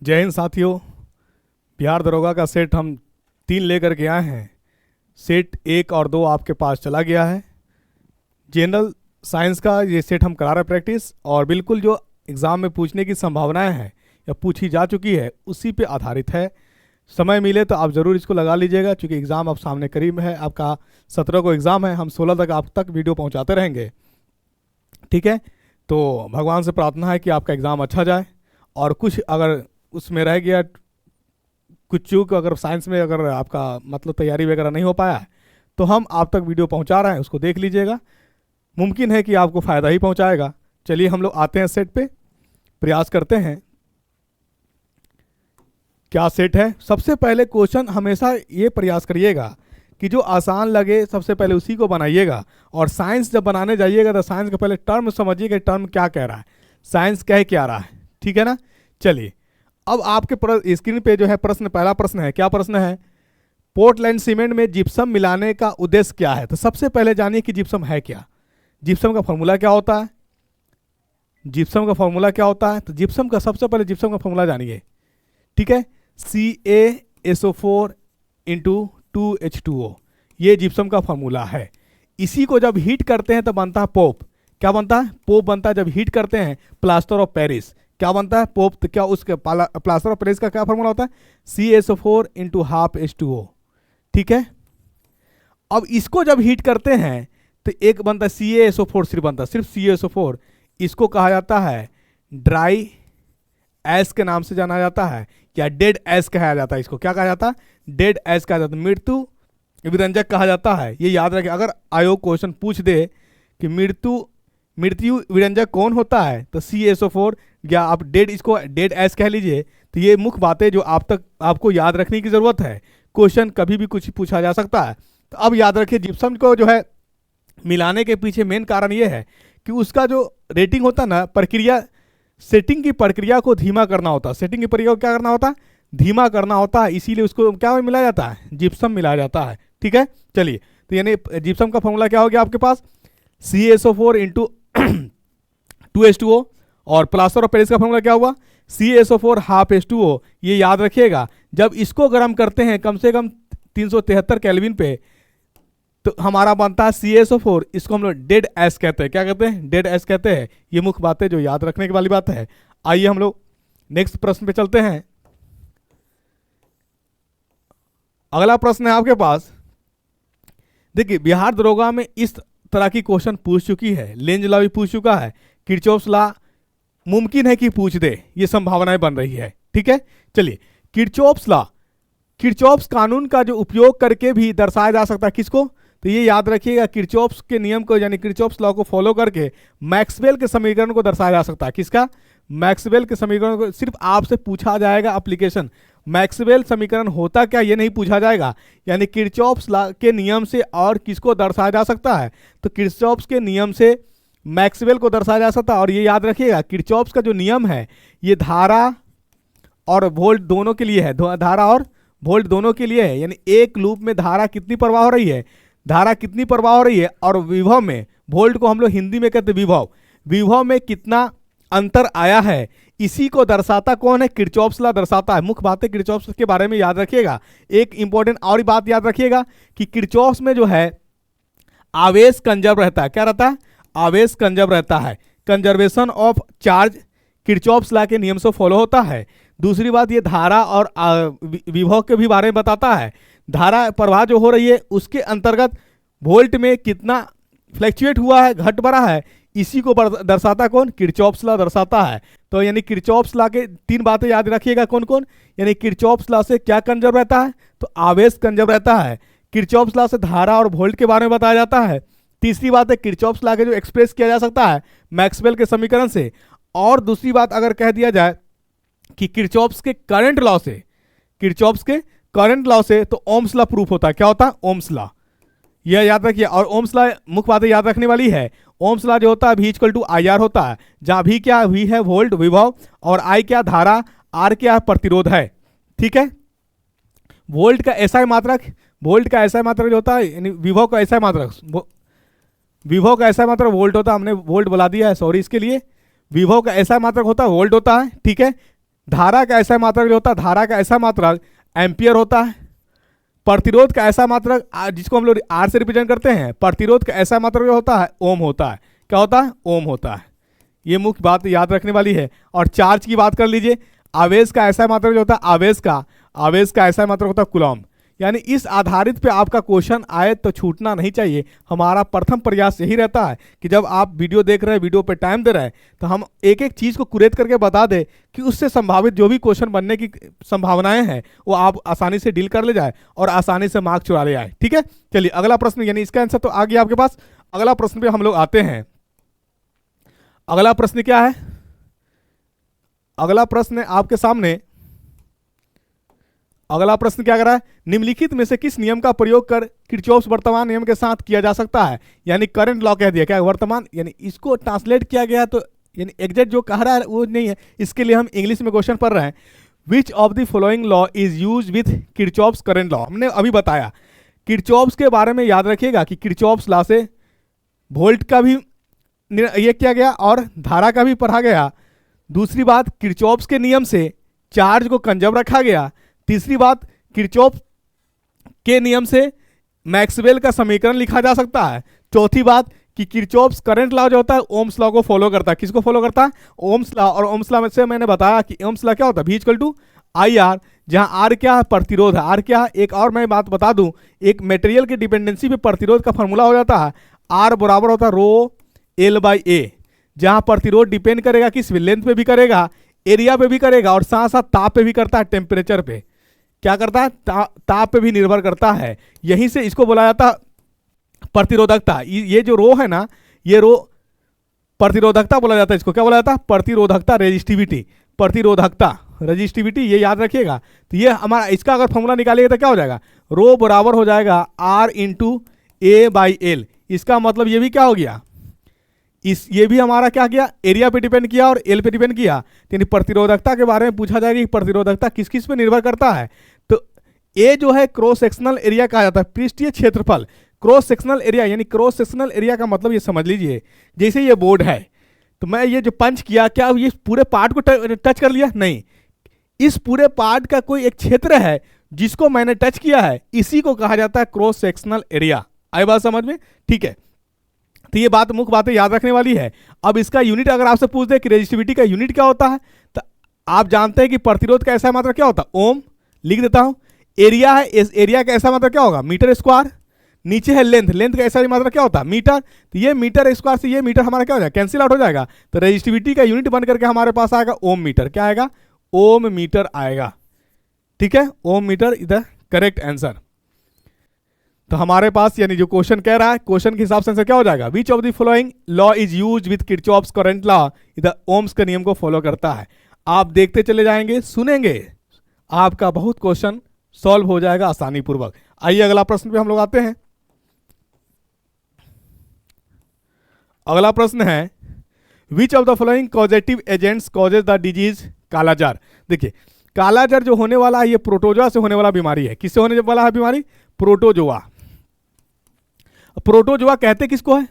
जय हिंद साथियों। बिहार दरोगा का सेट हम 3 लेकर के आए हैं। सेट 1 और 2 आपके पास चला गया है। जनरल साइंस का ये सेट हम करा रहे प्रैक्टिस, और बिल्कुल जो एग्ज़ाम में पूछने की संभावनाएं हैं या पूछी जा चुकी है उसी पे आधारित है। समय मिले तो आप ज़रूर इसको लगा लीजिएगा, क्योंकि एग्ज़ाम अब सामने करीब है। आपका 17 को एग्ज़ाम है, हम 16 तक आप तक वीडियो पहुंचाते रहेंगे। ठीक है, तो भगवान से प्रार्थना है कि आपका एग्ज़ाम अच्छा जाए, और कुछ अगर उसमें रह गया, कुछ चूक अगर साइंस में अगर आपका मतलब तैयारी वगैरह नहीं हो पाया है, तो हम आप तक वीडियो पहुंचा रहे हैं, उसको देख लीजिएगा। मुमकिन है कि आपको फ़ायदा ही पहुंचाएगा। चलिए हम लोग आते हैं सेट पे, प्रयास करते हैं। क्या सेट है? सबसे पहले क्वेश्चन हमेशा ये प्रयास करिएगा कि जो आसान लगे सबसे पहले उसी को बनाइएगा। और साइंस जब बनाने जाइएगा तो साइंस का पहले टर्म समझिएगा, टर्म क्या कह रहा है, साइंस कह क्या रहा है। ठीक है ना? चलिए, अब आपके स्क्रीन पे जो है प्रश्न, पहला प्रश्न है। क्या प्रश्न है? पोर्टलैंड सीमेंट में जिप्सम मिलाने का उद्देश्य क्या है? तो सबसे पहले जानिए कि जिप्सम है क्या, जिप्सम का फॉर्मूला क्या होता है। जिप्सम का फॉर्मूला क्या होता है? तो जिप्सम का सबसे पहले जिप्सम का फॉर्मूला जानिए। ठीक है, CaSO4 इंटू 2H2O, ये जिप्सम का फॉर्मूला है। इसी को जब हीट करते हैं तो बनता है पोप। क्या बनता है? पोप बनता है। जब हीट करते हैं प्लास्टर ऑफ पेरिस, क्या बनता है? पोप। तो क्या उसके प्लास्टर ऑफ पेरिस का क्या फॉर्मूला होता है? CaSO4 into half H2O। ठीक है, अब इसको जब हीट करते हैं तो एक बनता है CaSO4, सिर्फ बनता है सिर्फ CaSO4। इसको कहा जाता है ड्राई ऐश के नाम से जाना जाता है, या डेड ऐश कहा जाता है। इसको क्या कहा जाता है? डेड ऐश कहा जाता है। मृत्यु विरंजक कहा जाता है। ये याद रखें, अगर आयोग क्वेश्चन पूछ दे कि मृत्यु विरंजक कौन होता है, तो CaSO4, या आप डेड, इसको डेड ऐश कह लीजिए। तो ये मुख्य बातें जो आपको याद रखने की जरूरत है। क्वेश्चन कभी भी कुछ पूछा जा सकता है। तो अब याद रखिए, जिप्सम को जो है मिलाने के पीछे मेन कारण ये है कि उसका जो रेटिंग होता है ना, प्रक्रिया, सेटिंग की प्रक्रिया को धीमा करना होता है। सेटिंग की प्रक्रिया को क्या करना होता है? धीमा करना होता है। इसीलिए उसको क्या मिलाया जाता है? जिप्सम मिलाया जाता है। ठीक है, चलिए, तो यानी जिप्सम का फॉर्मूला क्या हो गया आपके पास? CaSO4 इंटू 2H2O, और प्लास्टर ऑफ पेरिस का फॉर्मूला क्या हुआ? CaSO4 half H2O। ये याद रखिएगा। जब इसको गर्म करते हैं कम से कम 373 केल्विन पे, तो हमारा बनता है CaSO4। इसको हम लोग डेड ऐश कहते हैं। क्या कहते हैं? डेड ऐश कहते हैं। ये मुख्य बातें जो याद रखने की वाली बात है। आइए हम लोग नेक्स्ट प्रश्न पे चलते हैं। अगला प्रश्न है आपके पास। देखिए, बिहार दरोगा में इस तरह की क्वेश्चन पूछ चुकी है। लेंज लॉ भी पूछ चुका है। किरचॉफ्स लॉ मुमकिन है कि पूछ दे, ये संभावनाएं बन रही है। ठीक है, चलिए, किरचॉफ्स लॉ, किरचॉफ्स कानून का जो उपयोग करके भी दर्शाया जा सकता है। किसको? तो ये याद रखिएगा, किरचॉफ्स के नियम को, यानी किरचॉफ्स लॉ को फॉलो करके मैक्सवेल के समीकरण को दर्शाया जा सकता है। किसका? मैक्सवेल के समीकरण को सिर्फ आपसे पूछा जाएगा एप्लीकेशन। मैक्सवेल समीकरण होता क्या, ये नहीं पूछा जाएगा। यानी किरचॉफ्स लॉ के नियम से और किसको दर्शाया जा सकता है? तो किरचॉफ्स के नियम से मैक्सवेल को दर्शाया जा सकता है। और ये याद रखिएगा, किरचॉफ्स का जो नियम है ये धारा और वोल्ट दोनों के लिए है। धारा और वोल्ट दोनों के लिए है। यानी एक लूप में धारा कितनी प्रवाह हो रही है, धारा कितनी प्रवाह हो रही है, और विभव में, वोल्ट को हम लोग हिंदी में कहते हैं विभव, विभव में कितना अंतर आया है, इसी को दर्शाता कौन है? किरचॉफ्स लॉ दर्शाता है। मुख्य बातें किरचॉफ्स के बारे में याद रखिएगा। एक इंपॉर्टेंट और बात याद रखिएगा कि किरचॉफ्स में जो है आवेश कंजर्व रहता है। क्या रहता है? आवेश कंजर्व रहता है। Conservation of charge Kirchhoff's law के नियम से फॉलो होता है। दूसरी बात, ये धारा और विभव के भी बारे में बताता है। धारा प्रवाह जो हो रही है उसके अंतर्गत वोल्ट में कितना फ्लैक्चुएट हुआ है, घट बढ़ा है, इसी को दर्शाता कौन? किरचॉफ्स लॉ दर्शाता है। तो यानी किरचॉफ्स लॉ के 3 बातें याद रखिएगा। कौन कौन? यानी किरचॉफ्स लॉ से क्या कंजर्व रहता है? तो आवेश कंजर्व रहता है। किरचॉफ्स लॉ से धारा और वोल्ट के बारे में बताया जाता है। तीसरी बात है, किरचॉफ्स लॉ के जो एक्सप्रेस किया जा सकता है मैक्सवेल के समीकरण से। और दूसरी बात अगर कह दिया जाए कि किरचॉफ्स के करंट लॉ से, किरचॉफ्स के करंट लॉ से, तो ओम्स लॉ प्रूफ होता है। क्या होता है? Ohm's law. यह याद रखिए। और ओम्स लॉ मुख्य बातें याद रखने वाली है। ओम्स लॉ जो होता है V = IR होता है, जहां V क्या? V है वोल्ट विभव, और I क्या? धारा, R क्या? प्रतिरोध है। ठीक है, वोल्ट का SI मात्रक, वोल्ट का SI मात्रक जो होता है, यानी विभव का SI मात्रक, विभव का SI मात्रक वोल्ट होता है। हमने वोल्ट बुला दिया है, सॉरी इसके लिए। विभव का SI मात्रक होता है वोल्ट होता है। ठीक है, धारा का ऐसा मात्रक जो होता है, धारा का ऐसा मात्रक एम्पियर होता है। प्रतिरोध का ऐसा मात्रक जिसको हम लोग आर से रिप्रेजेंट करते हैं, प्रतिरोध का ऐसा मात्रक जो होता है ओम होता है। क्या होता है? ओम होता है। ये मुख्य बात याद रखने वाली है। और चार्ज की बात कर लीजिए, आवेश का ऐसा मात्रक जो होता है, आवेश का ऐसा मात्रक होता है कूलॉम। यानी इस आधारित पे आपका क्वेश्चन आए तो छूटना नहीं चाहिए। हमारा प्रथम प्रयास यही रहता है कि जब आप वीडियो देख रहे हैं, वीडियो पे टाइम दे रहे हैं, तो हम एक एक चीज़ को कुरेद करके बता दें कि उससे संभावित जो भी क्वेश्चन बनने की संभावनाएं हैं वो आप आसानी से डील कर ले जाए और आसानी से मार्क चुरा ले आए। ठीक है, चलिए अगला प्रश्न, यानी इसका आंसर तो आ गया आपके पास। अगला प्रश्न पे हम लोग आते हैं। अगला प्रश्न क्या है? अगला प्रश्न आपके सामने, अगला प्रश्न क्या कर रहा है? निम्नलिखित में से किस नियम का प्रयोग कर किरचॉफ वर्तमान नियम के साथ किया जा सकता है? यानी करंट लॉ कह दिया, क्या वर्तमान, यानी इसको ट्रांसलेट किया गया तो यानी एग्जैक्ट जो कह रहा है वो नहीं है, इसके लिए हम इंग्लिश में क्वेश्चन पढ़ रहे हैं। Which of the following law is use with Kirchhoff's current law? हमने अभी बताया किरचॉफ्स के बारे में, याद रखिएगा कि किरचॉफ्स लॉ से वोल्ट का भी ये किया गया और धारा का भी पढ़ा गया। दूसरी बात, किरचॉफ्स के नियम से चार्ज को कंजर्व रखा गया। तीसरी बात, किरचॉफ के नियम से मैक्सवेल का समीकरण लिखा जा सकता है। चौथी बात कि किरचॉफ्स करंट लॉ जो होता है ओम्स लॉ को फॉलो करता है। किसको फॉलो करता है? Ohm's law. और ओम्स लॉ में से मैंने बताया कि ओम्स लॉ क्या होता है? V equal to I R, जहां आर क्या है? प्रतिरोध है। आर क्या है? एक और मैं बात बता दूं, एक मटेरियल की डिपेंडेंसी पे प्रतिरोध का फॉर्मूला हो जाता है, आर बराबर होता है रो एल बाई ए, जहां प्रतिरोध डिपेंड करेगा किस, लेंथ पे भी करेगा, एरिया पे भी करेगा और साथ साथ ताप पे भी करता है, टेम्परेचर पे क्या करता है, ताप पे भी निर्भर करता है। यहीं से इसको बोला जाता है प्रतिरोधकता। ये जो रो है ना, ये रो प्रतिरोधकता बोला जाता है। इसको क्या बोला जाता है? प्रतिरोधकता, रेजिस्टिविटी, प्रतिरोधकता, रेजिस्टिविटी, ये याद रखिएगा। तो ये हमारा, इसका अगर फॉर्मूला निकालिएगा तो क्या हो जाएगा? रो बराबर हो जाएगा R into A by L. इसका मतलब ये भी क्या हो गया, ये भी हमारा क्या किया, एरिया पे डिपेंड किया और एल पे डिपेंड किया। यानी प्रतिरोधकता के बारे में पूछा जाएगा कि प्रतिरोधकता किस किस पे निर्भर करता है। तो ए जो है क्रॉस सेक्शनल एरिया कहा जाता है, पृष्ठीय क्षेत्रफल। क्रॉस सेक्शनल एरिया, यानी क्रॉस सेक्शनल एरिया का मतलब ये समझ लीजिए, जैसे ये बोर्ड है तो मैं ये जो पंच किया, क्या ये पूरे पार्ट को टच कर लिया? नहीं, इस पूरे पार्ट का कोई एक क्षेत्र है जिसको मैंने टच किया है, इसी को कहा जाता है क्रॉस सेक्शनल एरिया। आई बात समझ में? ठीक है, तो ये बात मुख्य बातें याद रखने वाली है। अब इसका यूनिट अगर आपसे पूछ दे कि रेजिस्टिविटी का यूनिट क्या होता है, तो आप जानते हैं कि प्रतिरोध का ऐसा मात्रा क्या होता है? ओम। लिख देता हूं। एरिया है, इस एरिया का ऐसा मात्रा क्या होगा? Metre square. नीचे है लेंथ, लेंथ का ऐसा मात्रा क्या होता है? मीटर। तो ये मीटर स्क्वायर से ये मीटर हमारा क्या हो जाएगा? कैंसिल आउट हो जाएगा। तो रेजिस्टिविटी का यूनिट बन करके हमारे पास आएगा ओम मीटर। क्या आएगा? ओम मीटर आएगा। ठीक है, ohm meter is the correct answer. तो हमारे पास यानी जो क्वेश्चन कह रहा है, क्वेश्चन के हिसाब से आंसर क्या हो जाएगा? विच of the following law is used with Kirchhoff's current law? इधर ओम्स के नियम को फॉलो करता है। आप देखते चले जाएंगे, सुनेंगे, आपका बहुत क्वेश्चन सॉल्व हो जाएगा आसानी पूर्वक। आइए अगला प्रश्न पे हम लोग आते हैं। अगला प्रश्न है, which of the following causative agents causes the disease kala azar? देखिए, कालाजार जो होने वाला है ये प्रोटोजोआ से होने वाला बीमारी है। किससे होने वाला है बीमारी? प्रोटोजोआ। प्रोटोजोआ कहते किसको है?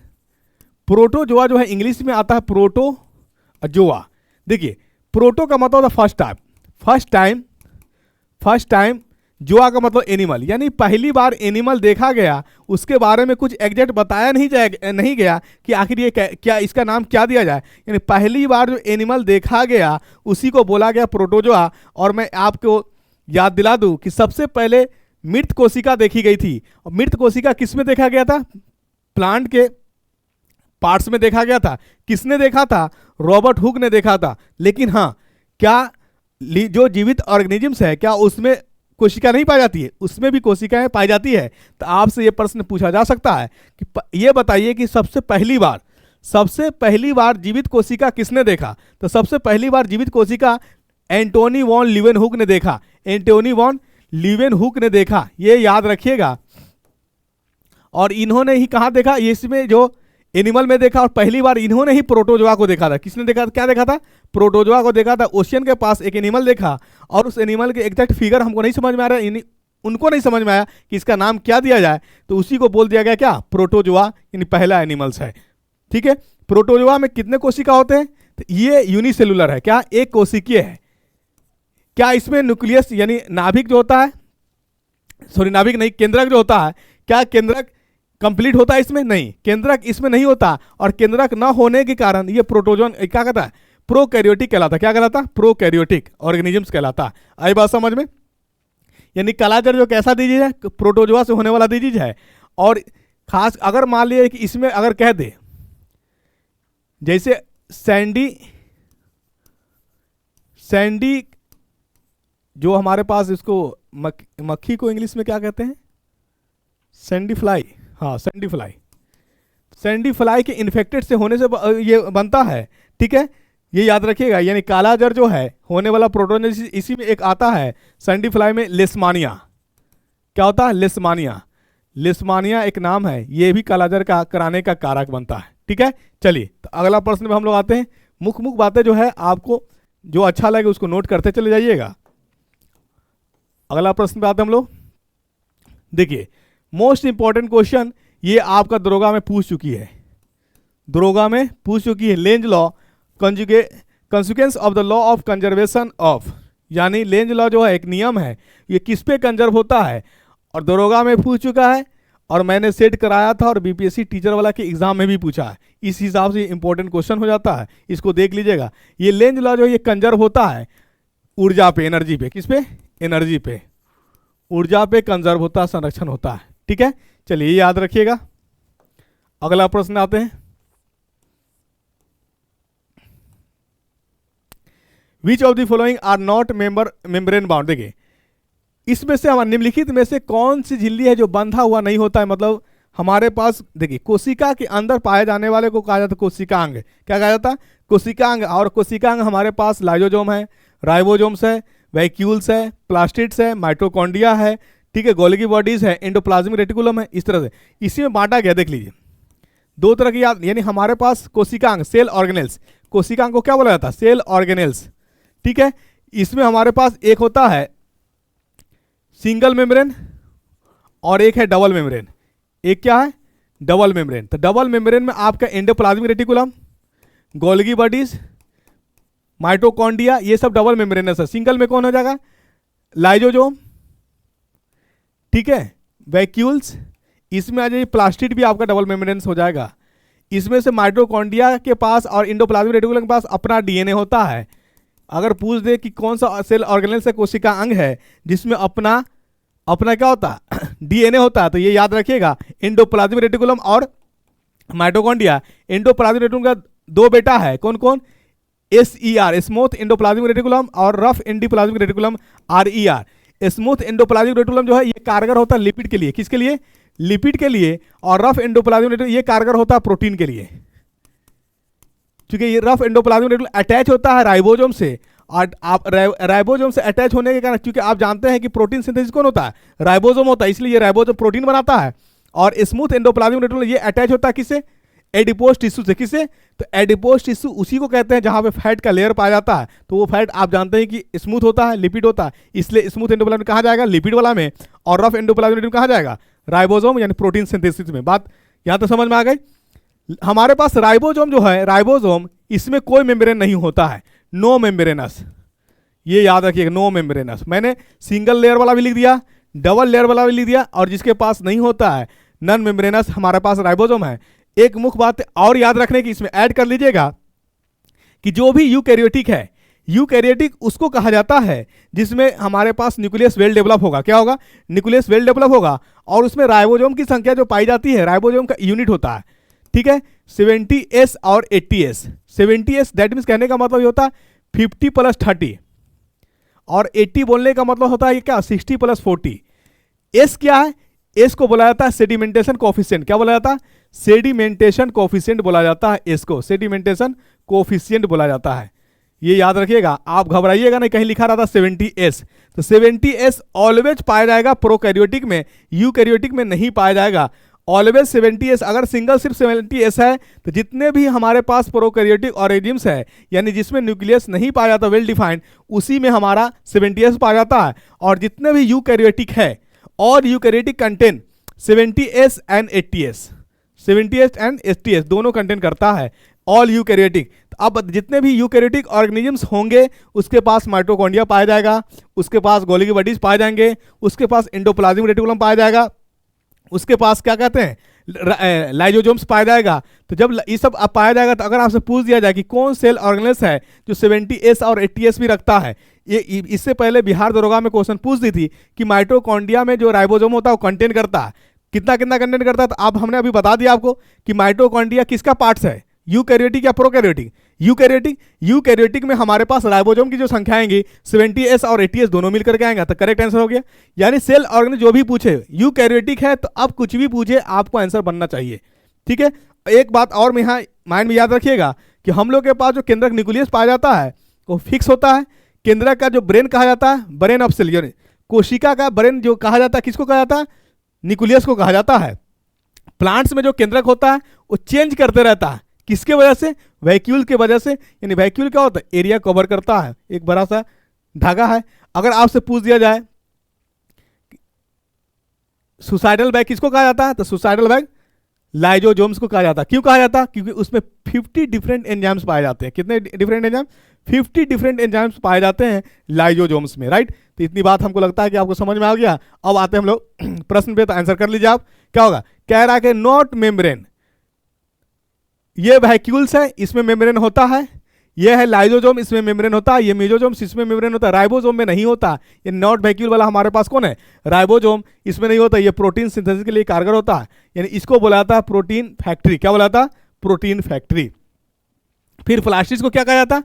प्रोटोजोआ जो है इंग्लिश में आता है प्रोटोजोआ। देखिए, प्रोटो का मतलब होता फर्स्ट टाइम, फर्स्ट टाइम जोआ का मतलब एनिमल, यानी पहली बार एनिमल देखा गया, उसके बारे में कुछ एग्जैक्ट बताया नहीं गया कि आखिर ये क्या इसका नाम क्या दिया जाए। यानी पहली बार जो एनिमल देखा गया उसी को बोला गया प्रोटोजोआ। और मैं आपको याद दिला दूं कि सबसे पहले मृत कोशिका देखी गई थी। और मृत कोशिका किस में देखा गया था? प्लांट के पार्ट्स में देखा गया था। किसने देखा था? रॉबर्ट हुक ने देखा था। लेकिन हाँ, क्या जो जीवित ऑर्गेनिजम्स है क्या उसमें कोशिका नहीं पाई जाती है? उसमें भी कोशिकाएं पाई जाती है। तो आपसे यह प्रश्न पूछा जा सकता है कि यह बताइए कि सबसे पहली बार जीवित कोशिका किसने देखा? तो सबसे पहली बार जीवित कोशिका एंटोनी वॉन लीवेनहुक ने देखा। एंटोनी वॉन लीवेनहुक ने देखा, ये याद रखिएगा। और इन्होंने ही कहाँ देखा? इसमें जो एनिमल में देखा, और पहली बार इन्होंने ही प्रोटोजोआ को देखा था। किसने देखा था? क्या देखा था? प्रोटोजोआ को देखा था। ओशियन के पास एक एनिमल देखा और उस एनिमल के एग्जैक्ट फिगर हमको नहीं समझ में आ रहा, उनको नहीं समझ में आया कि इसका नाम क्या दिया जाए, तो उसी को बोल दिया गया क्या? प्रोटोजोआ, यानी पहला एनिमल्स है। ठीक है, प्रोटोजोआ में कितने कोशिका होते हैं? तो ये यूनिसेलुलर है। क्या? एक कोशिकीय है। क्या इसमें न्यूक्लियस यानी नाभिक जो होता है, सॉरी नाभिक नहीं, केंद्रक जो होता है, क्या केंद्रक कंप्लीट होता है इसमें? नहीं, केंद्रक इसमें नहीं होता, और केंद्रक न होने के कारण ये प्रोटोजोन क्या कहता है, प्रोकैरियोटिक कहलाता है। क्या कहलाता है? प्रोकैरियोटिक ऑर्गेनिजम्स कहलाता है। आई बात समझ में? यानी कलाजर जो कैसा डिजीज है, प्रोटोजोआ से होने वाला डिजीज है। और खास अगर मान लिया कि इसमें अगर कह दे जैसे सैंडी जो हमारे पास इसको मक्खी को इंग्लिश में क्या कहते हैं? Sandy fly. हाँ, सैंडी फ्लाई। सैंडी फ्लाई के इन्फेक्टेड से होने से ये बनता है, ठीक है, ये याद रखिएगा। यानी कालाजर जो है होने वाला प्रोटोजोन, इसी में एक आता है सैंडी फ्लाई में, लेशमानिया। क्या होता है? लेशमानिया। लेशमानिया एक नाम है, ये भी कालाजर का कराने का कारक बनता है। ठीक है, चलिए तो अगला प्रश्न में हम लोग आते हैं। मुख्य बातें जो है आपको जो अच्छा लगे उसको नोट करते चले जाइएगा। अगला प्रश्न पे आते हैं हम लोग। देखिए मोस्ट इंपॉर्टेंट क्वेश्चन ये आपका दरोगा में पूछ चुकी है, दरोगा में पूछ चुकी है। Lenz law consequence of the law of conservation of, यानी लेंज लॉ जो है एक नियम है, ये किस पे कंजर्व होता है, और दरोगा में पूछ चुका है, और मैंने सेट कराया था, और बीपीएससी टीचर वाला के एग्जाम में भी पूछा है। इस हिसाब से इंपॉर्टेंट क्वेश्चन हो जाता है, इसको देख लीजिएगा। ये लेंज लॉ जो ये कंजर्व होता है ऊर्जा पे, एनर्जी पे। किस पे? एनर्जी पे, ऊर्जा पे कंजर्व होता है, संरक्षण होता है। ठीक है, चलिए ये याद रखिएगा। अगला प्रश्न आते हैं। Which of the following are not membrane bound. देखिए इसमें से हमारे निम्नलिखित में से कौन सी झिल्ली है जो बंधा हुआ नहीं होता है? मतलब हमारे पास देखिए कोशिका के अंदर पाए जाने वाले को कहा जाता है कोशिकांग। क्या कहा जाता है? कोशिकांग। और कोशिकांग हमारे पास लाइसोसोम है, राइबोसोम्स है, वैक्यूल्स है, प्लास्टिड्स है, माइटोकॉन्ड्रिया है, ठीक है, गोल्गी बॉडीज है, एंडोप्लाज्मिक रेटिकुलम है। इस तरह से इसी में बांटा गया। देख लीजिए दो तरह की यानी हमारे पास कोशिकांग, सेल ऑर्गेनेल्स। कोशिकांग को क्या बोला जाता है? Cell organelles. ठीक है, इसमें हमारे पास एक होता है सिंगल मेम्ब्रेन और एक है डबल मेम्ब्रेन। एक क्या है? Double membrane. तो डबल मेम्ब्रेन में आपका endoplasmic reticulum, Golgi bodies, mitochondria, ये सब डबल मेम्ब्रेनस है। सिंगल में कौन हो जाएगा? लाइसोसोम, ठीक है, वैक्यूल्स, इसमें आ जाइए प्लास्टिड भी आपका डबल मेम्ब्रेनस हो जाएगा। इसमें से माइटोकॉन्ड्रिया के पास और एंडोप्लाज्मिक रेटिकुलम के पास अपना डीएनए होता है। अगर पूछ दे कि कौन सा सेल ऑर्गेनेल से कोशिका अंग है जिसमें अपना क्या होता है? डीएनए होता है, तो ये याद रखिएगा एंडोप्लाज्मिक रेटिकुलम और माइटोकॉन्ड्रिया। एंडोप्लाज्मिक रेटिकुलम का दो बेटा है, कौन कौन? SER स्मूथ एंडोप्लाज्मिक रेटिकुलम और rough endoplasmic reticulum RER। Smooth endoplasmic reticulum जो है ये कारगर होता है लिपिड के लिए। किसके लिए? लिपिड के लिए। और रफ एंडोप्लाज्मिक रेटिकुलम ये कारगर होता है प्रोटीन के लिए, क्योंकि ये रफ एंडोप्लाज्मिक रेटिकुलम अटैच होता है राइबोसोम से। और आप राइबोसोम से अटैच होने के कारण, क्योंकि आप जानते हैं कि प्रोटीन सिंथेसिस कौन होता है? राइबोसोम होता है, इसलिए ये राइबोसोम प्रोटीन बनाता है। और स्मूथ एंडोप्लाज्मिक रेटिकुलम ये अटैच होता है किससे? एडिपोज टिश्यू से। किससे? तो एडिपोज टिश्यू उसी को कहते हैं जहां पे फैट का लेयर पाया जाता है। तो वो फैट आप जानते हैं कि स्मूथ होता है, लिपिड होता है, इसलिए स्मूथ एंडोप्लाज्मिक कहा जाएगा लिपिड वाला में, और रफ एंडोप्लाज्मिक कहा जाएगा राइबोसोम यानी प्रोटीन सिंथेसिस में। बात यहां तो समझ में आ गई। हमारे पास राइबोसोम जो है, राइबोसोम इसमें कोई मेम्ब्रेन नहीं होता है, नो मेम्ब्रेनस। ये याद रखिएगा, नो मेम्ब्रेनस। मैंने सिंगल लेयर वाला भी लिख दिया, डबल लेयर वाला भी लिख दिया, और जिसके पास नहीं होता है नॉन मेम्ब्रेनस हमारे पास राइबोसोम है। एक मुख्य बात और याद रखने की इसमें ऐड कर लीजिएगा कि जो भी यूकैरियोटिक है, यूकैरियोटिक उसको कहा जाता है जिसमें हमारे पास न्यूक्लियस वेल डेवलप होगा। क्या होगा? न्यूक्लियस वेल डेवलप होगा, और उसमें राइबोसोम की संख्या जो पाई जाती है, राइबोसोम का यूनिट होता है, ठीक है, 70S और 80S। 70S दैट मीन्स कहने का मतलब ये होता है 50 + 30, और 80 बोलने का मतलब होता है क्या? 60 + 40। एस क्या है? एस को बोला जाता है सेडिमेंटेशन कोफिशिएंट। क्या बोला जाता है? सेडिमेंटेशन कोफिशिएंट बोला जाता है। एस को सेडिमेंटेशन कोफिशिएंट बोला जाता है। ये याद रखिएगा, आप घबराइएगा नहीं, कहीं लिखा रहता 70S। तो 70S ऑलवेज पाया जाएगा प्रोकैरियोटिक में, यूकैरियोटिक में नहीं पाया जाएगा। Always 70S। अगर सिंगल सिर्फ 70S है तो जितने भी हमारे पास प्रोकैरियोटिक ऑर्गेनिजम्स है, यानी जिसमें न्यूक्लियस नहीं पाया जाता वेल डिफाइंड, उसी में हमारा 70S पाया जाता है। और जितने भी यूकैरियोटिक है, और eukaryotic contain 70S and 80S, 70S and 80S दोनों कंटेन करता है। All eukaryotic. अब जितने भी यूकैरियोटिक ऑर्गेनिजम्स होंगे उसके पास माइटोकॉन्ड्रिया पाया जाएगा, उसके पास गोल्गी बॉडीज पाए जाएंगे, उसके पास एंडोप्लाज्मिक रेटिकुलम पाया जाएगा, उसके पास क्या कहते हैं लाइजोजोम्स पाया जाएगा। तो जब ये सब अब पाया जाएगा तो अगर आपसे पूछ दिया जाए कि कौन सेल ऑर्गेनेल्स है जो 70S और 80S भी रखता है, ये इससे पहले बिहार दरोगा में क्वेश्चन पूछ दी थी कि माइटोकॉन्ड्रिया में जो राइबोसोम होता है वो कंटेन करता है, कितना कितना कंटेन करता है। तो अब हमने अभी बता दिया आपको कि माइटोकॉन्ड्रिया किसका पार्ट्स है, यूकैरियोटिक या प्रोकैरियोटिक। यूकैरियोटिक में हमारे पास राइबोसोम की जो संख्या आएंगी 70S और 80S दोनों मिलकर के आएंगे, तो करेक्ट आंसर हो गया। यानी सेल ऑर्गेन जो भी पूछे यूकैरियोटिक है तो अब कुछ भी पूछे आपको आंसर बनना चाहिए, ठीक है। एक बात और में यहाँ माइंड में याद रखिएगा कि हम लोग के पास जो केंद्रक न्यूक्लियस पाया जाता है वो फिक्स होता है। केंद्रक का जो ब्रेन कहा जाता है, ब्रेन ऑफ सेल, यानी कोशिका का ब्रेन जो कहा जाता है, किसको कहा जाता है, न्यूक्लियस को कहा जाता है। प्लांट्स में जो केंद्रक होता है वो चेंज करते रहता है, किसके वजह से, वैक्यूल के वजह से। यानी वैक्यूल क्या होता है, एरिया कवर करता है, एक बड़ा सा धागा है। अगर आपसे पूछ दिया जाए सुसाइडल बैग किसको कहा जाता है, तो सुसाइडल बैग लाइजोजोम्स को कहा जाता है। क्यों कहा जाता है, क्योंकि उसमें 50 डिफरेंट एंजाइम्स पाए जाते हैं। कितने डिफरेंट एंजाइम, 50 डिफरेंट एंजाइम्स पाए जाते हैं लाइजोजोम्स में, राइट। तो इतनी बात हमको लगता है कि आपको समझ में आ गया। अब आते हैं हम लोग प्रश्न पे, तो आंसर कर लीजिए आप। क्या होगा, कह रहा है कि नॉट मेम्ब्रेन, ये वैक्यूल्स है इसमें मेम्ब्रेन होता है, ये है लाइजोजोम इसमें मेम्ब्रेन होता है, ये मेजोजोम इसमें मेम्ब्रेन होता है, राइबोसोम में नहीं होता। ये नॉट वैक्यूल वाला हमारे पास कौन है, राइबोसोम, इसमें नहीं होता। ये प्रोटीन सिंथेसिस के लिए कारगर होता है, यानी इसको बोला था प्रोटीन फैक्ट्री। क्या बोला था, प्रोटीन फैक्ट्री। फिर प्लास्टिड को क्या कहा जाता,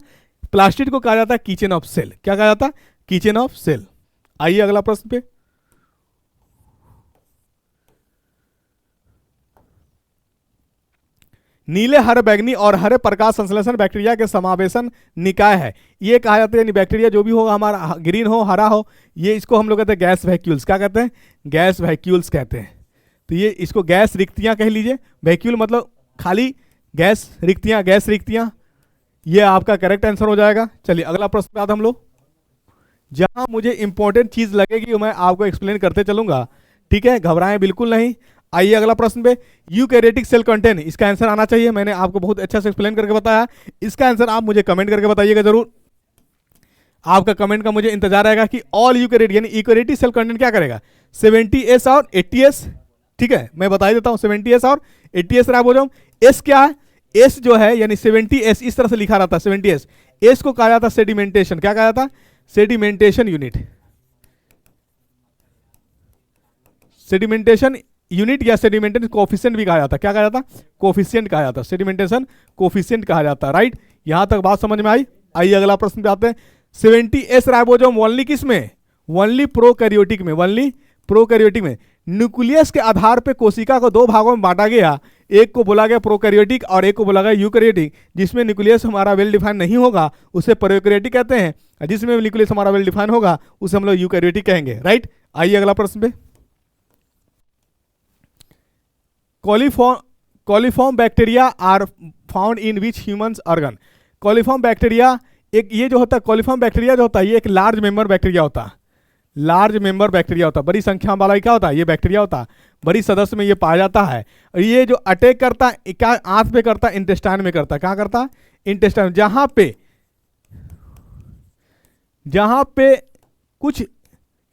प्लास्टिड को कहा जाता है किचन ऑफ सेल। क्या कहा जाता, किचन ऑफ सेल। आइए अगला प्रश्न पे। नीले, हरे, बैंगनी और हरे प्रकाश संश्लेषण बैक्टीरिया के समावेशन निकाय है, ये कहा जाता है। यानी बैक्टीरिया जो भी होगा हमारा, ग्रीन हो हरा हो, ये इसको हम लोग कहते हैं गैस वैक्यूल्स। क्या कहते हैं, गैस वैक्यूल्स कहते हैं। तो ये इसको गैस रिक्तियां कह लीजिए। वैक्यूल मतलब खाली, गैस रिक्तियां, गैस रिक्तियां, ये आपका करेक्ट आंसर हो जाएगा। चलिए अगला प्रश्न पे आते हम लोग, जहां मुझे इंपॉर्टेंट चीज लगेगी मैं आपको एक्सप्लेन करते चलूंगा, ठीक है, घबराएं बिल्कुल नहीं। आइए अगला प्रश्न पे, यूकैरियोटिक सेल कंटेन, इसका आंसर आना चाहिए। मैंने आपको बहुत अच्छा से एक्सप्लेन करके बताया, इसका आंसर आप मुझे कमेंट करके बताइएगा जरूर। आपका कमेंट का मुझे इंतजार रहेगा कि ऑल यूकैरियोटिक यानी यूकैरियोटिक सेल कंटेन क्या करेगा, 70S और 80S, ठीक है। मैं बता देता हूं 70S और 80S राइबोसोम। एस क्या है, एस जो है यानी 70S इस तरह से लिखा रहता है 70S। एस को कहा जाता सेडिमेंटेशन। क्या कहा जाता, सेडिमेंटेशन यूनिट, सेडिमेंटेशन यूनिट या सेडिमेंटेशन कोफिशिएंट भी कहा जाता है। क्या कहा जाता, कोफिशिएंट कहा जाता है, सेडिमेंटेशन कोफिशिएंट कहा जाता है, राइट। यहां तक बात समझ में आई। आइए अगला प्रश्न पे आते हैं। 70S राइबोसोम ओनली किस में, ओनली प्रोकैरियोटिक में, ओनली प्रोकैरियोटिक में। न्यूक्लियस के आधार पे कोशिका को दो भागों में बांटा गया, एक को बोला गया प्रोकैरियोटिक और एक को बोला गया यूकैरियोटिक। जिसमें न्यूक्लियस हमारा वेल डिफाइन नहीं होगा उसे प्रोकैरियोटिक कहते हैं, और जिसमें न्यूक्लियस हमारा वेल डिफाइन होगा उसे हम लोग यूकैरियोटिक कहेंगे, राइट। आइए अगला प्रश्न पे, coliform bacteria are found in which humans organ. Coliform bacteria एक, ये जो होता है कॉलीफॉर्म बैक्टीरिया जो होता है ये एक लार्ज मेंबर बैक्टीरिया होता है, लार्ज मेंबर बैक्टीरिया होता है, बड़ी संख्या वाला क्या होता है, ये बैक्टीरिया होता है, बड़ी सदस्य में ये पाया जाता है। और ये जो अटैक करता है क्या आंत पे करता है, इंटेस्टाइन में करता है। कहाँ करता है, इंटेस्टाइन। जहां पे कुछ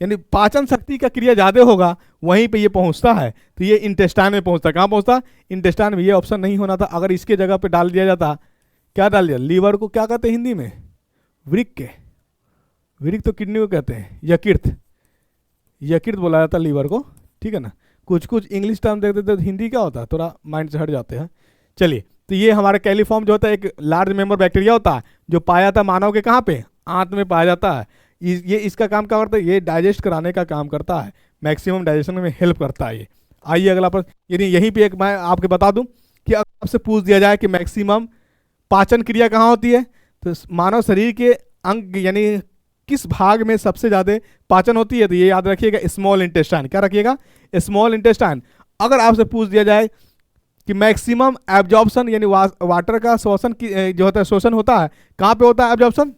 यानी पाचन शक्ति का क्रिया ज्यादा होगा वहीं पे ये पहुंचता है, तो ये इंटेस्टाइन में पहुंचता है। कहाँ पहुंचता है, इंटेस्टाइन में। ये ऑप्शन नहीं होना था, अगर इसके जगह पे डाल दिया जाता, क्या डाल दिया, लीवर को क्या कहते हैं हिंदी में, वृक्क के, वृक्क तो किडनी को कहते हैं, यकृत, यकृत बोला जाता है लीवर को, ठीक है ना। कुछ कुछ इंग्लिश टर्म देखते तो हिंदी क्या होता है, थोड़ा माइंड से हट जाते हैं। चलिए, तो ये हमारा कैलीफॉर्म जो होता है एक लार्ज मेंबर बैक्टीरिया होता है जो पाया जाता है मानव के कहाँ पे, आंत में पाया जाता है। ये इसका काम क्या करता है, ये डाइजेस्ट कराने का काम करता है, मैक्सिमम डाइजेशन में हेल्प करता है ये। आइए अगला प्रश्न, यानी यहीं पे एक मैं आपके बता दूं कि अगर आपसे पूछ दिया जाए कि मैक्सिमम पाचन क्रिया कहाँ होती है, तो मानव शरीर के अंग यानी किस भाग में सबसे ज़्यादा पाचन होती है, तो ये याद रखिएगा स्मॉल इंटेस्टाइन। क्या रखिएगा, स्मॉल इंटेस्टाइन। अगर आपसे पूछ दिया जाए कि मैक्सिमम एब्जॉर्प्शन यानी वाटर का शोषण जो होता है, शोषण होता है कहाँ पे होता है एब्जॉर्प्शन,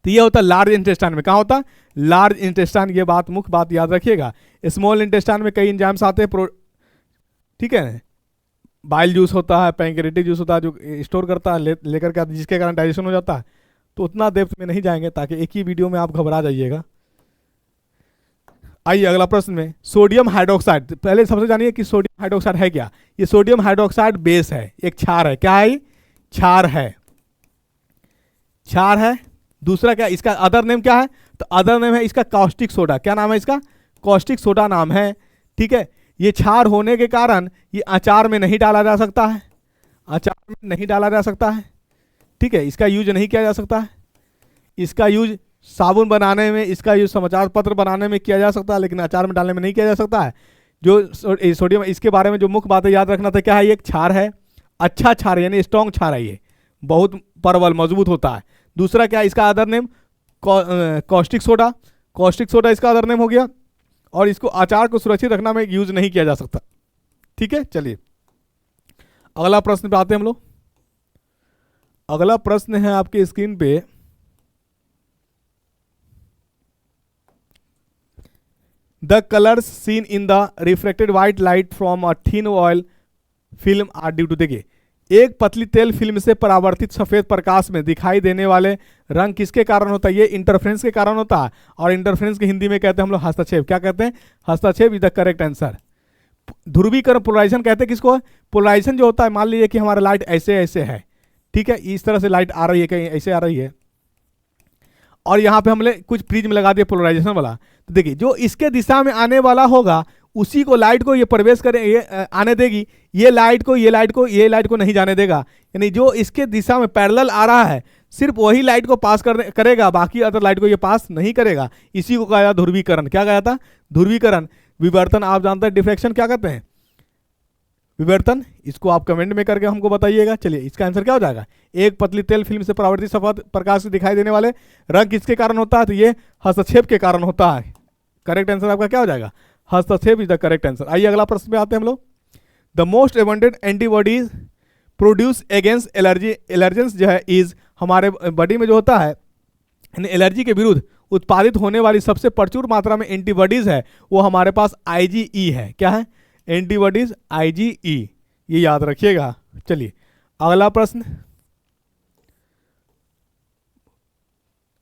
तो ये होता है लार्ज इंटेस्टाइन में। कहाँ होता है, लार्ज इंटेस्टाइन। ये बात मुख्य बात याद रखिएगा। स्मॉल इंटेस्टाइन में कई एंजाइम्स आते हैं, ठीक है, बाइल जूस होता है, पैंक्रेटिक जूस होता है जो स्टोर करता है, लेकर के जिसके कारण डाइजेशन हो जाता है। तो उतना डेप्थ में नहीं जाएंगे ताकि एक ही वीडियो में आप घबरा जाइएगा। आइए अगला प्रश्न में, सोडियम हाइड्रोक्साइड। पहले सबसे जानिए कि सोडियम हाइड्रोक्साइड है क्या। ये सोडियम हाइड्रोक्साइड बेस है, एक क्षार है। क्या है ये? क्षार है, क्षार है। दूसरा क्या, इसका अदर नेम क्या है? तो अदर नेम है इसका कास्टिक सोडा। क्या नाम है इसका? कास्टिक सोडा नाम है। ठीक है, ये क्षार होने के कारण ये अचार में नहीं डाला जा सकता है, अचार में नहीं डाला जा सकता है। ठीक है, इसका यूज नहीं किया जा सकता है। इसका यूज साबुन बनाने में, इसका यूज समाचार पत्र बनाने में किया जा सकता है, लेकिन अचार में डालने में नहीं किया जा सकता है। जो सोडियम, इसके बारे में जो मुख्य बातें याद रखना था, क्या है? ये क्षार है, अच्छा क्षार यानी स्ट्रॉन्ग क्षार है, ये बहुत प्रबल मजबूत होता है। दूसरा क्या, इसका other name caustic soda, caustic soda इसका अदर नेम हो गया। और इसको अचार को सुरक्षित रखना में यूज नहीं किया जा सकता। ठीक है, चलिए अगला प्रश्न पे आते हैं हम लोग। अगला प्रश्न है आपके स्क्रीन पे, the colours seen in the reflected white light from a thin oil film are due to. देखिए, एक पतली तेल फिल्म से परावर्तित सफेद प्रकाश में दिखाई देने वाले रंग किसके कारण होता है? ये इंटरफ्रेंस के कारण होता है। और इंटरफ्रेंस की हिंदी में कहते हैं हम लोग हस्तक्षेप। क्या कहते हैं? हस्तक्षेप इज द करेक्ट आंसर। ध्रुवीकरण, पोलराइजेशन कहते हैं किसको? पोलराइजेशन जो होता है, मान लीजिए कि हमारा लाइट ऐसे ऐसे है, ठीक है, इस तरह से लाइट आ रही है, कहीं ऐसे आ रही है, और यहाँ पे हमने कुछ प्रिज्म लगा दिया पोलराइजेशन वाला। तो देखिए, जो इसके दिशा में आने वाला होगा उसी को, लाइट को ये प्रवेश करे, ये आने देगी, ये लाइट को नहीं जाने देगा। यानी जो इसके दिशा में पैरेलल आ रहा है सिर्फ वही लाइट को पास करेगा, बाकी अदर लाइट को ये पास नहीं करेगा। इसी को कहा जाता ध्रुवीकरण। क्या कहा जाता? ध्रुवीकरण। विवर्तन आप जानते हैं, डिफ्रैक्शन क्या कहते हैं? विवर्तन। इसको आप कमेंट में करके हमको बताइएगा। चलिए, इसका आंसर क्या हो जाएगा? एक पतली तेल फिल्म से परावर्तित सफेद प्रकाश से दिखाई देने वाले रंग किसके कारण होता है? तो ये हस्तक्षेप के कारण होता है। करेक्ट आंसर आपका क्या हो जाएगा? हस्तक्षेप इज द करेक्ट आंसर। आइए अगला प्रश्न पे आते हैं हम लोग। The most abundant antibodies produce against allergy, allergens जो है इज, हमारे बॉडी में जो होता है एलर्जी के विरुद्ध उत्पादित होने वाली सबसे प्रचुर मात्रा में एंटीबॉडीज है, वो हमारे पास IgE है। क्या है? एंटीबॉडीज IgE, ये याद रखिएगा। चलिए अगला प्रश्न,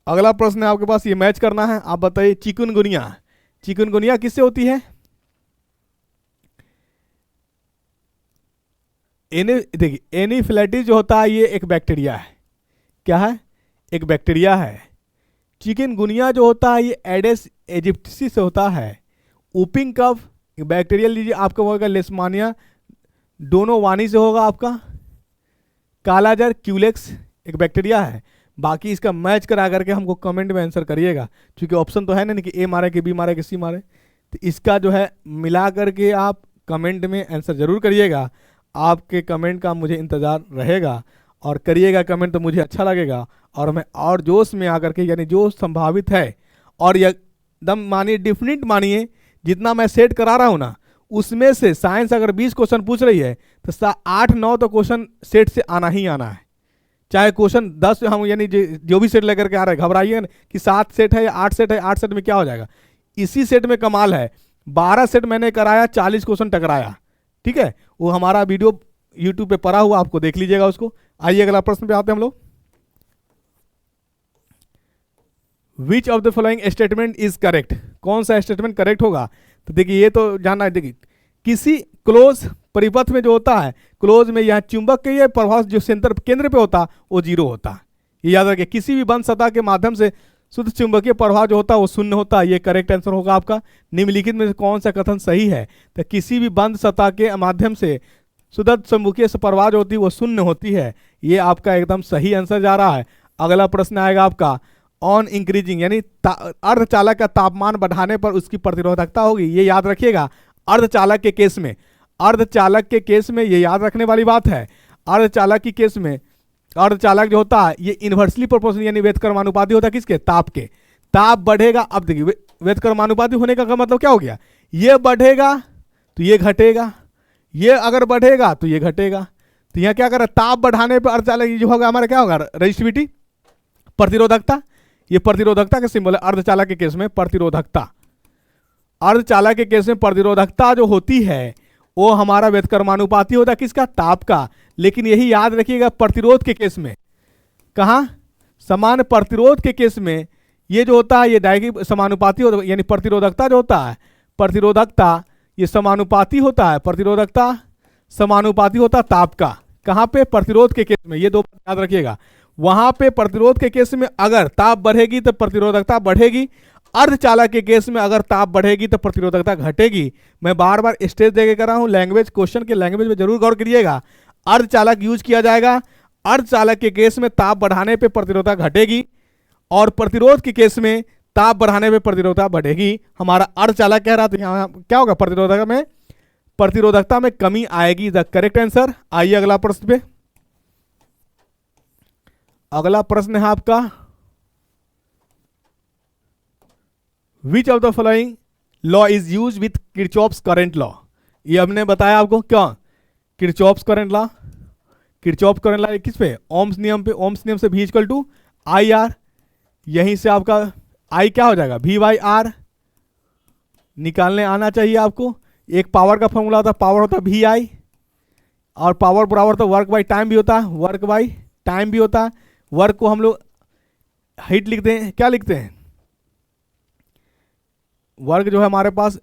अगला प्रश्न है आपके पास, ये मैच करना है। आप बताइए, चिकनगुनिया, चिकनगुनिया किससे होती है? देखिए, एनीफिलेटिस जो होता है ये एक बैक्टीरिया है। क्या है? एक बैक्टीरिया है। चिकनगुनिया जो होता है ये एडेस इजिप्टिसी से होता है। ऊपिंग कफ बैक्टीरिया लीजिए, आपका होगा लेशमानिया डोनोवानी से होगा आपका। कालाजार क्यूलेक्स एक बैक्टीरिया है। बाकी इसका मैच करा करके हमको कमेंट में आंसर करिएगा, क्योंकि ऑप्शन तो है ना कि ए मारे कि बी मारे कि सी मारे। तो इसका जो है मिला करके आप कमेंट में आंसर जरूर करिएगा। आपके कमेंट का मुझे इंतज़ार रहेगा, और करिएगा कमेंट तो मुझे अच्छा लगेगा, और मैं और जोश में आकर के, यानी जो संभावित है और एकदम मानिए डिफिनिट मानिए, जितना मैं सेट करा रहा हूँ ना, उसमें से साइंस अगर 20 क्वेश्चन पूछ रही है तो 8-9 तो क्वेश्चन सेट से आना ही आना है। चाहे क्वेश्चन 10 हम यानी जो भी सेट लेकर के आ रहे हैं, घबराइए ना कि 7 सेट है या 8 सेट है। 8 सेट में क्या हो जाएगा? इसी सेट में कमाल है, 12 सेट मैंने कराया, 40 क्वेश्चन टकराया। ठीक है, वो हमारा वीडियो यूट्यूब पे पड़ा हुआ, आपको देख लीजिएगा उसको। आइए अगला प्रश्न पे आते हैं हम लोग। विच of the following statement is correct? कौन सा स्टेटमेंट करेक्ट होगा? तो देखिए, ये तो जानना है। देखिए, किसी क्लोज परिपथ में जो होता है, क्लोज में यहाँ चुंबक के ये प्रभाव जो सेंटर केंद्र पे होता है वो 0 होता है। ये याद रखिए, किसी भी बंद सतह के माध्यम से शुद्ध चुंबकीय प्रभाव जो होता है वो 0 होता है। ये करेक्ट आंसर होगा आपका। निम्नलिखित में से कौन सा कथन सही है? तो किसी भी बंद सतह के माध्यम से शुद्ध चुंबकीय प्रवाह जो होती है वो 0 होती है। ये आपका एकदम सही आंसर जा रहा है। अगला प्रश्न आएगा आपका, ऑन इंक्रीजिंग यानी अर्धचालक का तापमान बढ़ाने पर उसकी प्रतिरोधकता होगी। ये याद रखिएगा, अर्धचालक के केस में, अर्धचालक के केस में ये याद रखने वाली बात है। अर्धचालक की केस में अर्धचालक जो होता है ये इन्वर्सली प्रोपोर्शनल यानी व्यतक्रमानुपाती होता है। किसके? ताप के। ताप बढ़ेगा, अब देखिए व्यतक्रमानुपाती होने का मतलब क्या हो गया? ये बढ़ेगा तो ये घटेगा, ये अगर बढ़ेगा तो ये घटेगा। तो यहाँ क्या कर रहा है? ताप बढ़ाने पर अर्धचालक जो होगा हमारा क्या होगा? रेजिस्टिविटी, प्रतिरोधकता। ये प्रतिरोधकता का सिंबल है अर्धचालक के केस में, प्रतिरोधकता। अर्धचालक के केस में प्रतिरोधकता जो होती है वो हमारा व्युत्क्रमानुपाती होता है किसका, ताप का। लेकिन यही याद रखिएगा प्रतिरोध के केस में, कहाँ, समान प्रतिरोध के केस में ये जो होता है ये डायरेक्टली समानुपाती होता है, यानी प्रतिरोधकता जो होता है, प्रतिरोधकता ये समानुपाती होता है, प्रतिरोधकता समानुपाती होता है ताप का। कहाँ पे, प्रतिरोध के केस में, ये दो बात याद रखिएगा। वहां पे प्रतिरोध के केस में अगर ताप बढ़ेगी तो प्रतिरोधकता बढ़ेगी, अर्धचालक के केस में अगर ताप बढ़ेगी तो प्रतिरोधकता घटेगी। मैं बार बार स्टेज देके कर रहा हूं, लैंग्वेज, क्वेश्चन के लैंग्वेज में जरूर गौर करिएगा। अर्धचालक यूज किया जाएगा, अर्धचालक के केस में ताप बढ़ाने पे प्रतिरोधकता घटेगी और प्रतिरोध के केस में ताप बढ़ाने पे प्रतिरोधकता बढ़ेगी। हमारा अर्धचालक कह रहा था, यहाँ क्या होगा, प्रतिरोधकता में कमी आएगी। The correct answer. आइए अगला प्रश्न पे। अगला प्रश्न है आपका, which of the following law is use with Kirchhoff's current law. ये हमने बताया आपको, क्या, Kirchhoff's current law. Kirchhoff current law किस पे, ओम्स नियम पे। ओम्स नियम से V equal to I R, यहीं से आपका I क्या हो जाएगा, V बाई आर निकालने आना चाहिए आपको। एक पावर का फॉर्मूला होता है, पावर होता है VI, और पावर बराबर होता है वर्क बाई टाइम भी होता है, वर्क बाई टाइम भी होता है। वर्क को हम लोग हीट लिखते हैं, क्या लिखते हैं, वर्क जो है हमारे पास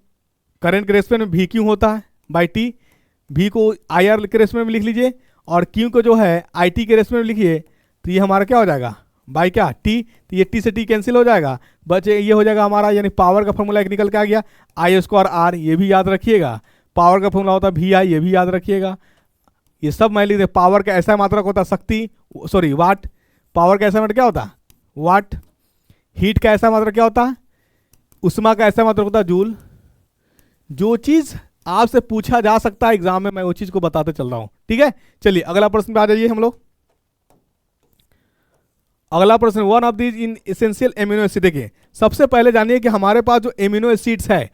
करंट के रेस्पेक्ट में V क्यू होता है बाई टी। V को IR के रेस्पेक्ट में लिख लीजिए और Q को जो है IT के रेस्पेक्ट में लिखिए, तो ये हमारा क्या हो जाएगा, बाई क्या, T। तो ये T से T कैंसिल हो जाएगा, बचे ये हो जाएगा हमारा, यानी पावर का फॉर्मूला एक निकल के आ गया, I स्क्वायर R, ये भी याद रखिएगा। पावर का फॉर्मूला होता है VI, ये भी याद रखिएगा। ये सब मैं लिख दे। पावर का ऐसा मात्रक होता है शक्ति, सॉरी वाट। पावर का ऐसा मात्रक क्या होता है, वाट। हीट का ऐसा मात्रक क्या होता है, उष्मा का ऐसा मात्रक होता है जूल। जो चीज आपसे पूछा जा सकता है एग्जाम में, मैं वो चीज को बताते चल रहा हूं, ठीक है। चलिए अगला प्रश्न पे आ जाइए हम लोग। अगला प्रश्न, one of these in essential amino acid. देखिए सबसे पहले जानिए कि हमारे पास जो एमिनो एसिड्स है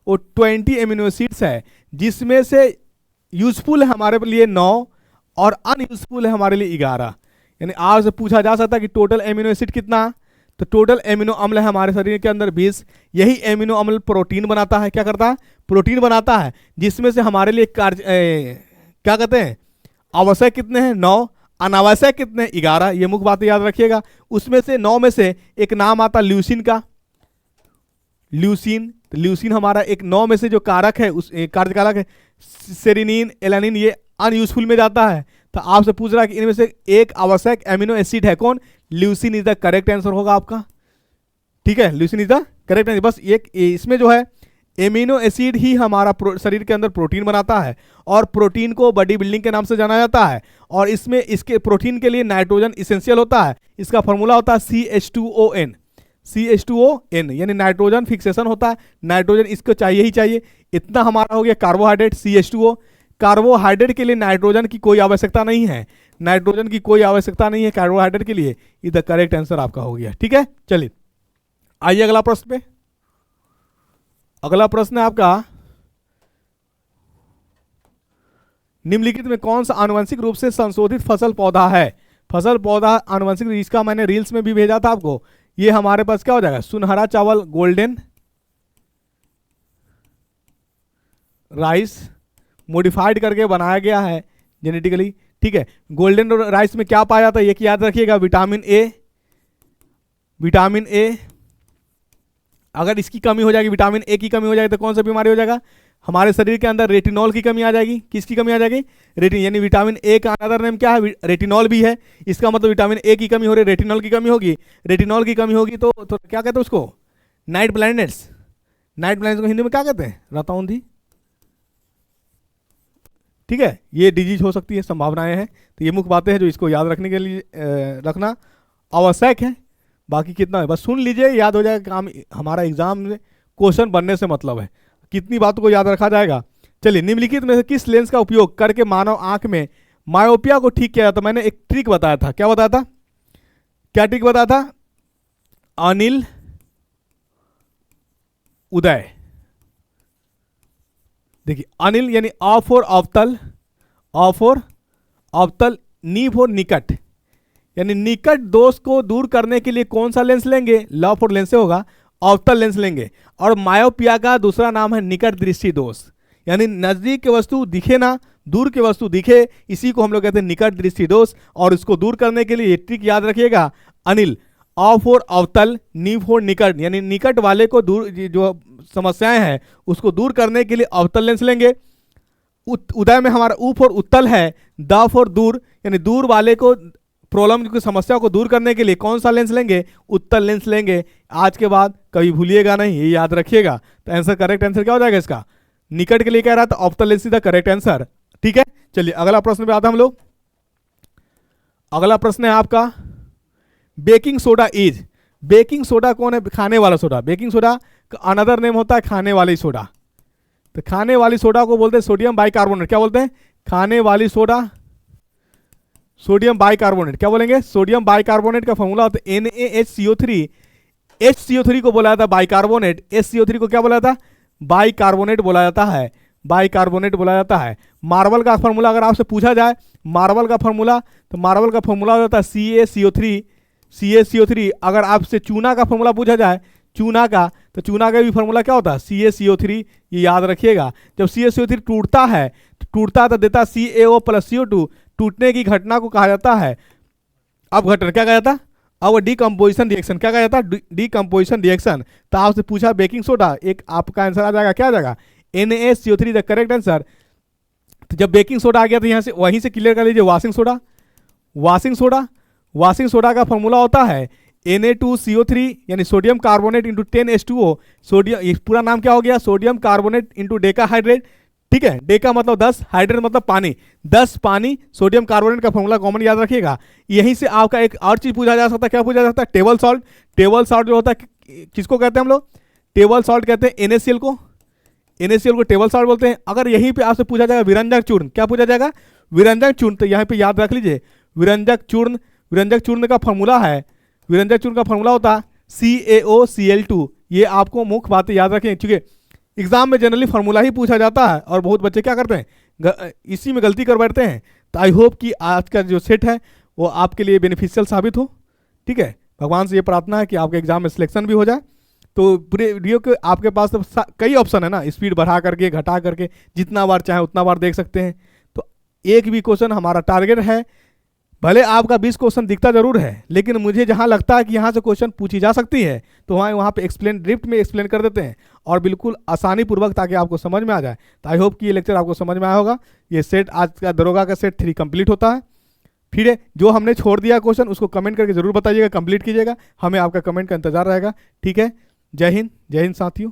वो 20 एमिनो एसिड्स है, जिसमें से यूजफुल है हमारे लिए 9 और अनयूजफुल है हमारे लिए 11। यानी आपसे पूछा जा सकता है कि टोटल एमिनो एसिड कितना, तो टोटल एमिनो अम्ल है हमारे शरीर के अंदर 20। यही एमिनो अम्ल प्रोटीन बनाता है, क्या करता है, प्रोटीन बनाता है, जिसमें से हमारे लिए क्या कहते हैं, आवश्यक कितने हैं, 9, अनावश्यक कितने हैं, 11। ये मुख्य बात याद रखिएगा। उसमें से 9 में से एक नाम आता ल्यूसिन का, ल्यूसिन। तो ल्यूसिन हमारा एक 9 में से जो कारक है, उस कार्यकारक है सेरिनिन, एलानिन, ये अनयूजफुल में जाता है। तो आपसे पूछ रहा है कि इनमें से एक आवश्यक एमिनो एसिड है कौन, leucine is the correct answer होगा आपका, ठीक है। Leucine is the correct answer. बस एक इसमें जो है एमिनो एसिड ही हमारा शरीर के अंदर प्रोटीन बनाता है, और प्रोटीन को बॉडी बिल्डिंग के नाम से जाना जाता है। और इसमें इसके प्रोटीन के लिए नाइट्रोजन इसेंशियल होता है। इसका फॉर्मूला होता है CH2ON, CH2ON, यानी नाइट्रोजन फिक्सेशन होता है, नाइट्रोजन इसको चाहिए ही चाहिए। इतना हमारा हो गया कार्बोहाइड्रेट CH2O। कार्बोहाइड्रेट के लिए नाइट्रोजन की कोई आवश्यकता नहीं है, नाइट्रोजन की कोई आवश्यकता नहीं है कार्बोहाइड्रेट के लिए। इधर करेक्ट आंसर आपका हो गया, ठीक है। चलिए आइए अगला प्रश्न पे। अगला प्रश्न है आपका, निम्नलिखित में कौन सा आनुवंशिक रूप से संशोधित फसल पौधा है। फसल पौधा आनुवंशिक, इसका मैंने रील्स में भी भेजा था आपको। ये हमारे पास क्या हो जाएगा, सुनहरा चावल, गोल्डन राइस, मॉडिफाइड करके बनाया गया है जेनेटिकली, ठीक है। गोल्डन राइस में क्या पाया जाता है, ये याद रखिएगा, विटामिन ए। विटामिन ए अगर इसकी कमी हो जाएगी, विटामिन ए की कमी हो जाएगी, तो कौन सा बीमारी हो जाएगा, हमारे शरीर के अंदर रेटिनॉल की कमी आ जाएगी। किसकी कमी आ जाएगी, रेटिन, यानी विटामिन ए का अदर नेम क्या है, रेटिनॉल भी है। इसका मतलब विटामिन ए की कमी हो रही है, रेटिनॉल की कमी होगी। रेटिनॉल की कमी होगी तो क्या कहते हैं उसको, नाइट ब्लाइंडनेस। नाइट ब्लाइंडनेस को हिंदी में क्या कहते हैं, रतौंधी, ठीक है। ये डिजीज हो सकती है, संभावनाएं हैं। तो ये मुख्य बातें हैं जो इसको याद रखने के लिए रखना आवश्यक है। बाकी कितना है बस सुन लीजिए, याद हो जाएगा। काम हमारा एग्जाम में क्वेश्चन बनने से मतलब है, कितनी बातों को याद रखा जाएगा। चलिए, निम्नलिखित में से किस लेंस का उपयोग करके मानव आंख में मायोपिया को ठीक किया जाता। मैंने एक ट्रिक बताया था, क्या बताया था, क्या ट्रिक बताया था, अनिल उदय। देखिए अनिल यानी अ फॉर अवतल, अ फॉर अवतल, नी फॉर निकट, यानी निकट दोष को दूर करने के लिए कौन सा लेंस लेंगे, ल फॉर लेंस से होगा, अवतल लेंस लेंगे। और मायोपिया का दूसरा नाम है निकट दृष्टि दोष, यानी नजदीक की वस्तु दिखे ना, दूर की वस्तु दिखे, इसी को हम लोग कहते हैं निकट दृष्टि दोष। और इसको दूर करने के लिए ये ट्रिक याद रखिएगा अनिल, अ फॉर अवतल, नी फॉर निकट, यानी निकट वाले को दूर जो समस्याएं हैं उसको दूर करने के लिए अवतल लेंस लेंगे। उदय में हमारा ऊ फॉर उत्तल है, द फॉर दूर, यानी दूर वाले को प्रॉब्लम की समस्या को दूर करने के लिए कौन सा लेंस लेंगे, उत्तल लेंस लेंगे। आज के बाद कभी भूलिएगा नहीं, ये याद रखिएगा। तो आंसर, करेक्ट आंसर क्या हो जाएगा इसका, निकट के लिए कह रहा था अवतल lens is the correct answer. ठीक है, चलिए अगला प्रश्न पे आते हैं हम लोग। अगला प्रश्न है आपका, baking soda is, baking soda कौन है, खाने वाला सोडा। बेकिंग सोडा का अनदर नेम होता है खाने वाली सोडा। तो खाने वाली सोडा को बोलते हैं सोडियम बाइकार्बोनेट। क्या बोलते हैं, खाने वाली सोडा सोडियम बाइकार्बोनेट। क्या बोलेंगे, सोडियम बाइकार्बोनेट का फॉर्मूला होता है NaHCO3। HCO3 को बोला जाता है बाइकार्बोनेट, HCO3 को क्या बोला जाता है, बाइकार्बोनेट बोला जाता है, बाइकार्बोनेट बोला जाता है। मार्बल का फॉर्मूला अगर आपसे पूछा जाए, मार्बल का फॉर्मूला, तो मार्बल का फॉर्मूला होता है CaCO3, CaCO3। अगर आपसे चूना का फॉर्मूला पूछा जाए, चूना का, तो चूना का भी फॉर्मूला क्या होता है, CaCO3। ये याद रखिएगा। जब CaCO3 टूटता है तो देता CaO + CO2, टूटने की घटना को कहा जाता है अपघटन। क्या कहा जाता है, अब डिकम्पोजिशन रिएक्शन। क्या कहा जाता है, डिकम्पोजिशन रिएक्शन। तो आपसे पूछा बेकिंग सोडा, एक आपका आंसर आ जाएगा, क्या आ जाएगा, NaCO3 द करेक्ट आंसर। तो जब बेकिंग सोडा आ गया तो यहाँ से वहीं से क्लियर कर लीजिए washing soda. Washing soda, washing soda का फॉर्मूला होता है Na2CO3, यानी sodium carbonate into 10H2O। Sodium, ये पूरा नाम क्या हो गया, sodium carbonate into Deka hydrate. ठीक है, डेका मतलब 10, हाइड्रेट मतलब पानी, 10 पानी, सोडियम कार्बोनेट का फॉर्मूला कॉमन याद रखिएगा। यहीं से आपका एक और चीज पूछा जा सकता है, क्या पूछा जा सकता है, टेबल सॉल्ट। टेबल सॉल्ट जो होता है किसको कहते हैं हम लोग, टेबल सॉल्ट कहते हैं NaCl को, NaCl को टेबल सॉल्ट बोलते हैं। अगर यहीं पे आपसे पूछा जाएगा विरंजक चूर्ण, क्या पूछा जाएगा, विरंजक चूर्ण, तो यहाँ पे याद रख लीजिए विरंजक चूर्ण। विरंजक चूर्ण का फॉर्मूला है, विरंजक चूर्ण का फॉर्मूला होता है CaOCl2। ये आपको मुख्य बातें याद रखें, क्योंकि एग्जाम में जनरली फार्मूला ही पूछा जाता है और बहुत बच्चे क्या करते हैं, इसी में गलती कर बैठते हैं। तो आई होप कि आज का जो सेट है वो आपके लिए बेनिफिशियल साबित हो। ठीक है, भगवान से ये प्रार्थना है कि आपके एग्जाम में सिलेक्शन भी हो जाए। तो पूरे वीडियो के आपके पास तो कई ऑप्शन है ना, स्पीड बढ़ा करके घटा करके जितना बार चाहे उतना बार देख सकते हैं। तो एक भी क्वेश्चन हमारा टारगेट है, भले आपका 20 क्वेश्चन दिखता जरूर है, लेकिन मुझे जहां लगता है कि यहां से क्वेश्चन पूछी जा सकती है तो वहां पे एक्सप्लेन, ड्रिफ्ट में एक्सप्लेन कर देते हैं और बिल्कुल आसानी पूर्वक, ताकि आपको समझ में आ जाए। तो आई होप कि ये लेक्चर आपको समझ में आया होगा। ये सेट आज का दरोगा का सेट 3 कंप्लीट होता है। फिर है जो हमने छोड़ दिया क्वेश्चन उसको कमेंट करके जरूर बताइएगा, कंप्लीट कीजिएगा, हमें आपका कमेंट का इंतजार रहेगा। ठीक है, जय हिंद साथियों।